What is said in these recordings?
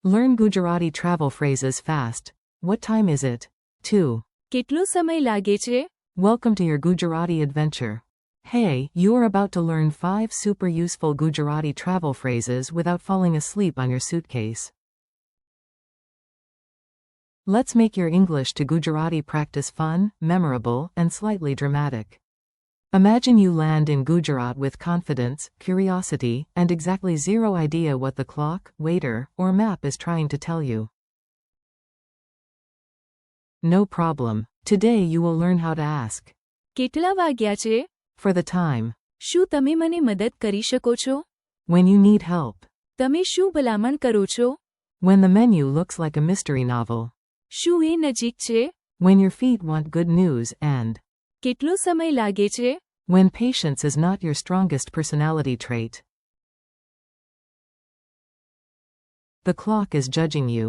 Learn Gujarati travel phrases fast. What time is it? 2. કેટલો સમય લાગે છે? Welcome to your Gujarati adventure. Hey, you are about to learn 5 super useful Gujarati travel phrases without falling asleep on your suitcase. Let's make your English to Gujarati practice fun, memorable, and slightly dramatic. Imagine you land in Gujarat with confidence, curiosity, and exactly zero idea what the clock, waiter, or map is trying to tell you. No problem. Today you will learn how to ask. કેટલા વાગ્યા છે? For the time. શું તમે મને મદદ કરી શકો છો? When you need help. તમે શું ભલામણ કરો છો? When the menu looks like a mystery novel. શું એ નજીક છે? When your feet want good news and. કેટલો સમય લાગે છે? When patience is not your strongest personality trait. The clock is judging you.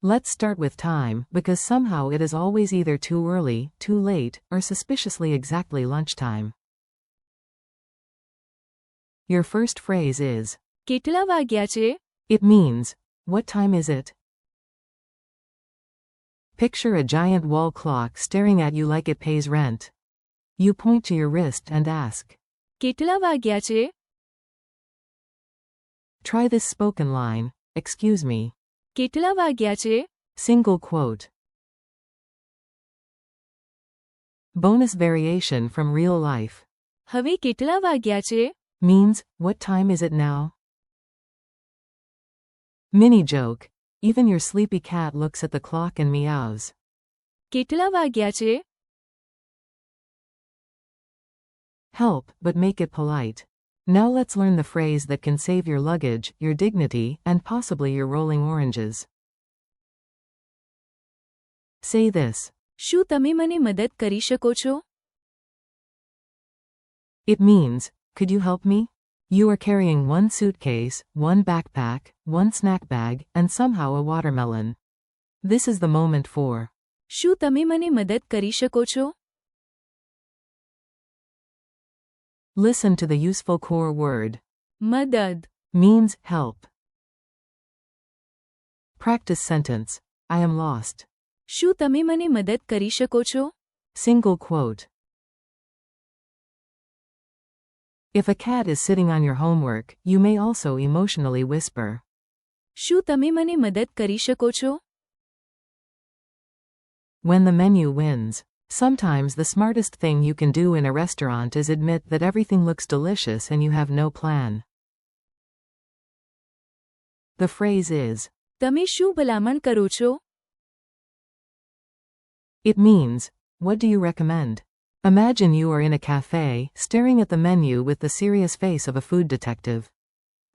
Let's start with time, because somehow it is always either too early, too late, or suspiciously exactly lunchtime. Your first phrase is. કેટલા વાગ્યા છે? It means, what time is it? Picture a giant wall clock staring at you like it pays rent. You point to your wrist and ask. કેટલા વાગ્યા છે? Try this spoken line, excuse me. કેટલા વાગ્યા છે? Single quote. Bonus variation from real life. હવે કેટલા વાગ્યા છે? Means, what time is it now? Mini joke. Even your sleepy cat looks at the clock and meows. કેટલા વાગ્યા છે? Help, but make it polite. Now let's learn the phrase that can save your luggage, your dignity, and possibly your rolling oranges. Say this. શું તમે મને મદદ કરી શકો છો? It means, could you help me? You are carrying one suitcase, one backpack, one snack bag, and somehow a watermelon. This is the moment for. શું તમે મને મદદ કરી શકો છો? Listen to the useful core word. મદદ. Means help. Practice sentence. I am lost. શું તમે મને મદદ કરી શકો છો? Single quote. If a cat is sitting on your homework, you may also emotionally whisper. શું તમે મને મદદ કરી શકો છો? When the menu wins. Sometimes the smartest thing you can do in a restaurant is admit that everything looks delicious and you have no plan. The phrase is. તમે શું ભલામણ કરો છો? It means, what do you recommend? Imagine you are in a cafe, staring at the menu with the serious face of a food detective.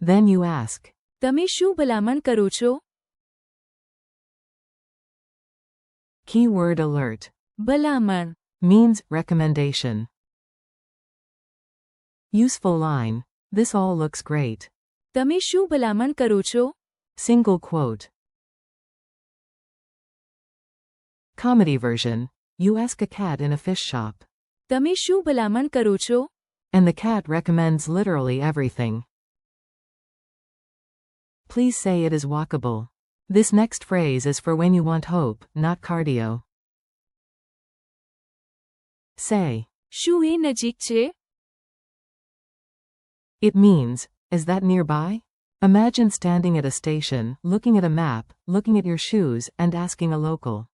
Then you ask. તમે શું ભલામણ કરો છો? Keyword alert. ભલામણ. Means recommendation. Useful line. This all looks great. તમે શું ભલામણ કરો છો? Single quote. Comedy version. You ask a cat in a fish shop. તમે શું ભલામણ કરો છો? And the cat recommends literally everything. Please say it is walkable. This next phrase is for when you want hope, not cardio. Say. શું એ નજીક છે? It means, is that nearby? Imagine standing at a station, looking at a map, looking at your shoes, and asking a local.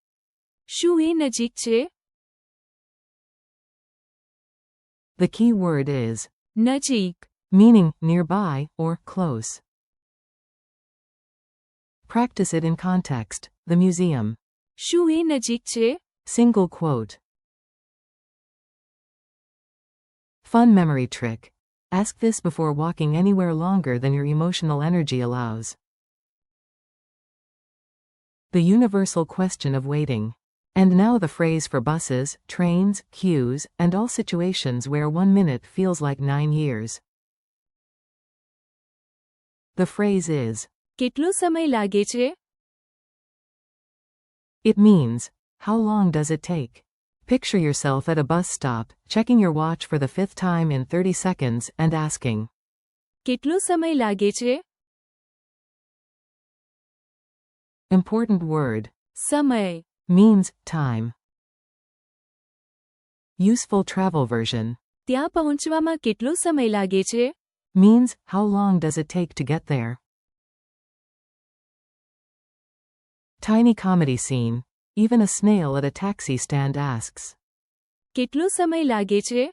શું એ નજીક છે? The key word is. નજીક. Meaning, nearby, or close. Practice it in context. The museum. શું એ નજીક છે? Single quote. Fun memory trick. Ask this before walking anywhere longer than your emotional energy allows. The universal question of waiting. And now the phrase for buses, trains, queues, and all situations where 1 minute feels like 9 years. The phrase is. કેટલો સમય લાગે છે? It means, how long does it take? Picture yourself at a bus stop, checking your watch for the 5th time in 30 seconds, and asking. કેટલો સમય લાગે છે? Important word. સમય. Means time. Useful travel version. ત્યાં પહોંચવામાં કેટલો સમય લાગે છે? Means how long does it take to get there? Tiny comedy scene. Even a snail at a taxi stand asks. કેટલો સમય લાગે છે?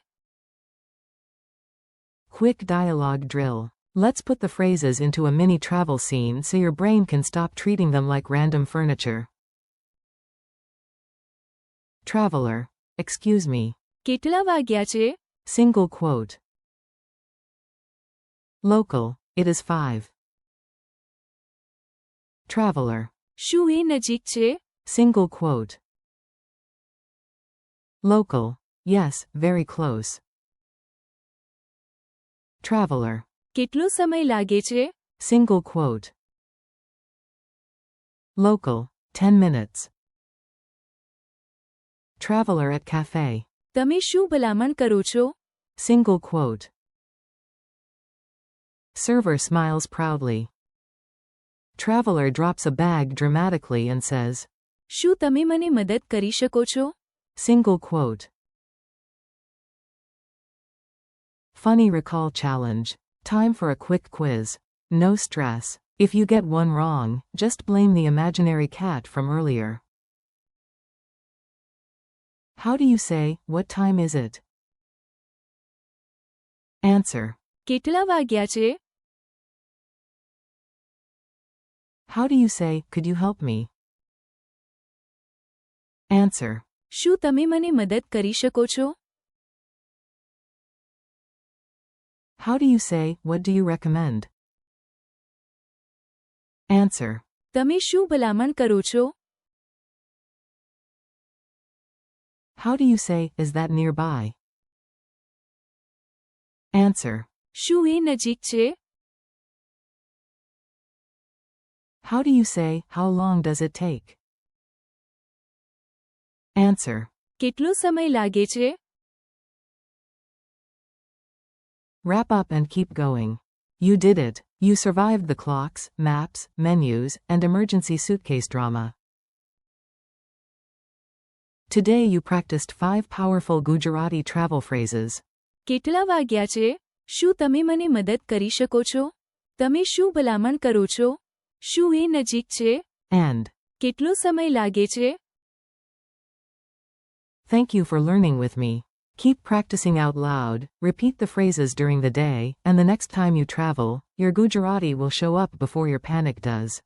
Quick dialogue drill. Let's put the phrases into a mini travel scene so your brain can stop treating them like random furniture. Traveler. Excuse me. કેટલા વાગ્યા છે? Single quote. Local. It is 5. Traveler. શું એ નજીક છે? Single quote. Local. Yes, very close. Traveler. કેટલો સમય લાગે છે? Single quote. Local. 10 minutes. Traveler at cafe. તમે શું ભલામણ કરો છો? Single quote. Server smiles proudly. Traveler drops a bag dramatically and says, શું તમે મને મદદ કરી શકો છો? Single quote. Funny recall challenge. Time for a quick quiz. No stress. If you get one wrong, just blame the imaginary cat from earlier. How do you say, what time is it? Answer. કેટલા વાગ્યા છે? How do you say, could you help me? Answer. શું તમે મને મદદ કરી શકો છો? How do you say, what do you recommend? Answer. તમે શું ભલામણ કરો છો? How do you say, is that nearby? Answer. શું એ નજીક છે? How do you say, how long does it take? Answer. કેટલો સમય લાગે છે? Wrap up and keep going. You did it. You survived the clocks, maps, menus, and emergency suitcase drama. Today you practiced 5 powerful Gujarati travel phrases. કેટલા વાગ્યા છે? શું તમે મને મદદ કરી શકો છો? તમે શું ભલામણ કરો છો? શું એ નજીક છે? And કેટલો સમય લાગે છે? thank you for learning with me. Keep practicing out loud, repeat the phrases during the day, and the next time you travel, your Gujarati will show up before your panic does.